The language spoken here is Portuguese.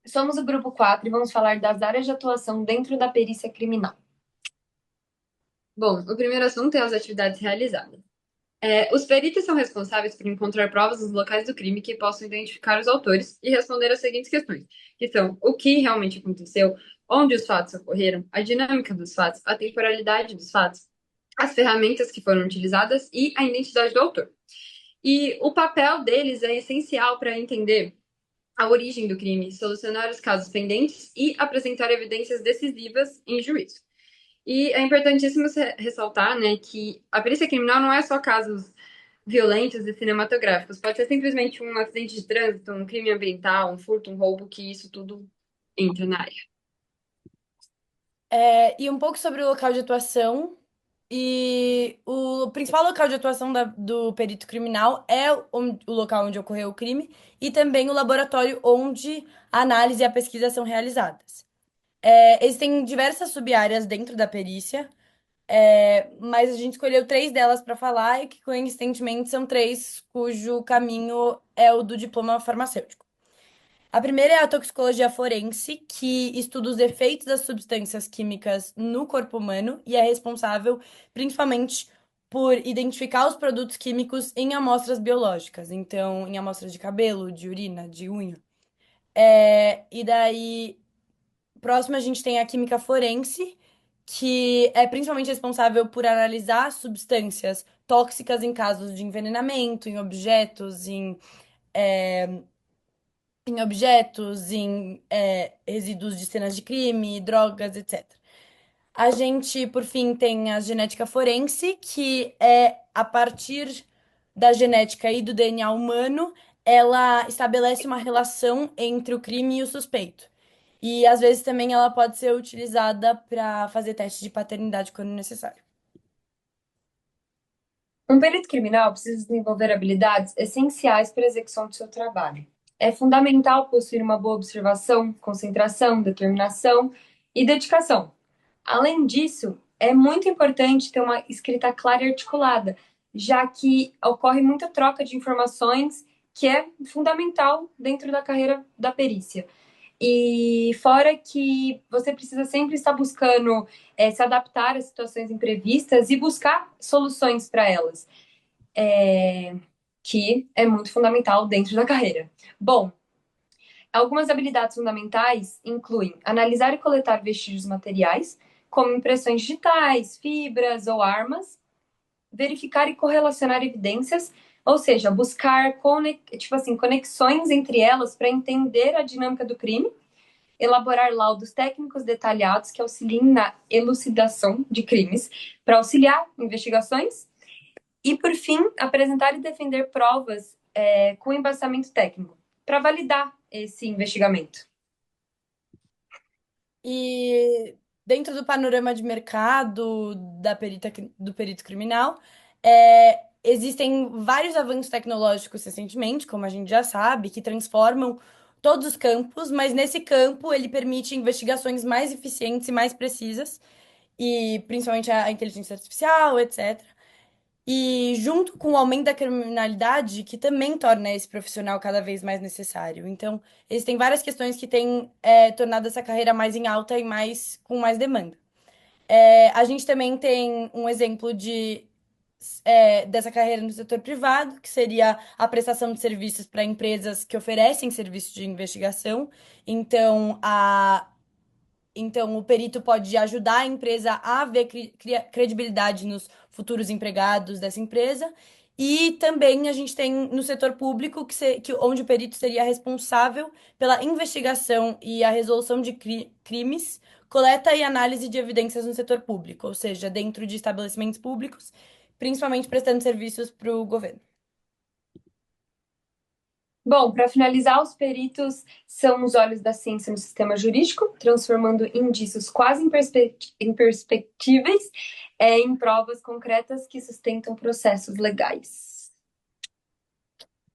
Somos o grupo 4 e vamos falar das áreas de atuação dentro da perícia criminal. Bom, o primeiro assunto é as atividades realizadas. Os peritos são responsáveis por encontrar provas nos locais do crime que possam identificar os autores e responder às seguintes questões, que são o que realmente aconteceu, onde os fatos ocorreram, a dinâmica dos fatos, a temporalidade dos fatos, as ferramentas que foram utilizadas e a identidade do autor. E o papel deles é essencial para entender a origem do crime, solucionar os casos pendentes e apresentar evidências decisivas em juízo. E é importantíssimo ressaltar, né, que a perícia criminal não é só casos violentos e cinematográficos. Pode ser simplesmente um acidente de trânsito, um crime ambiental, um furto, um roubo, que isso tudo entra na área. E um pouco sobre o local de atuação. E o principal local de atuação do perito criminal é o local onde ocorreu o crime e também o laboratório onde a análise e a pesquisa são realizadas. Existem diversas sub-áreas dentro da perícia, mas a gente escolheu três delas para falar e que, coincidentemente, são três cujo caminho é o do diploma farmacêutico. A primeira é a toxicologia forense, que estuda os efeitos das substâncias químicas no corpo humano e é responsável principalmente por identificar os produtos químicos em amostras biológicas, então em amostras de cabelo, de urina, de unha. E daí, próximo a gente tem a química forense, que é principalmente responsável por analisar substâncias tóxicas em casos de envenenamento, em objetos, resíduos de cenas de crime, drogas, etc. A gente, por fim, tem a genética forense, que é a partir da genética e do DNA humano, ela estabelece uma relação entre o crime e o suspeito. E às vezes também ela pode ser utilizada para fazer teste de paternidade quando necessário. Um perito criminal precisa desenvolver habilidades essenciais para a execução do seu trabalho. É fundamental possuir uma boa observação, concentração, determinação e dedicação. Além disso, é muito importante ter uma escrita clara e articulada, já que ocorre muita troca de informações que é fundamental dentro da carreira da perícia. E fora que você precisa sempre estar buscando se adaptar às situações imprevistas e buscar soluções para elas, que é muito fundamental dentro da carreira. Bom, algumas habilidades fundamentais incluem analisar e coletar vestígios materiais, como impressões digitais, fibras ou armas, verificar e correlacionar evidências, ou seja, buscar tipo assim, conexões entre elas para entender a dinâmica do crime, elaborar laudos técnicos detalhados que auxiliem na elucidação de crimes, para auxiliar investigações, e, por fim, apresentar e defender provas com embasamento técnico, para validar esse investigamento. E dentro do panorama de mercado do perito criminal, existem vários avanços tecnológicos recentemente, como a gente já sabe, que transformam todos os campos, mas nesse campo ele permite investigações mais eficientes e mais precisas, e principalmente a inteligência artificial, etc. E junto com o aumento da criminalidade, que também torna esse profissional cada vez mais necessário. Então, existem várias questões que têm tornado essa carreira mais em alta e com mais demanda. A gente também tem um exemplo dessa carreira no setor privado, que seria a prestação de serviços para empresas que oferecem serviços de investigação. Então, o perito pode ajudar a empresa a ver credibilidade nos futuros empregados dessa empresa. E também a gente tem no setor público, onde o perito seria responsável pela investigação e a resolução de crimes, coleta e análise de evidências no setor público, ou seja, dentro de estabelecimentos públicos, principalmente prestando serviços para o governo. Bom, para finalizar, os peritos são os olhos da ciência no sistema jurídico, transformando indícios quase imperceptíveis em provas concretas que sustentam processos legais.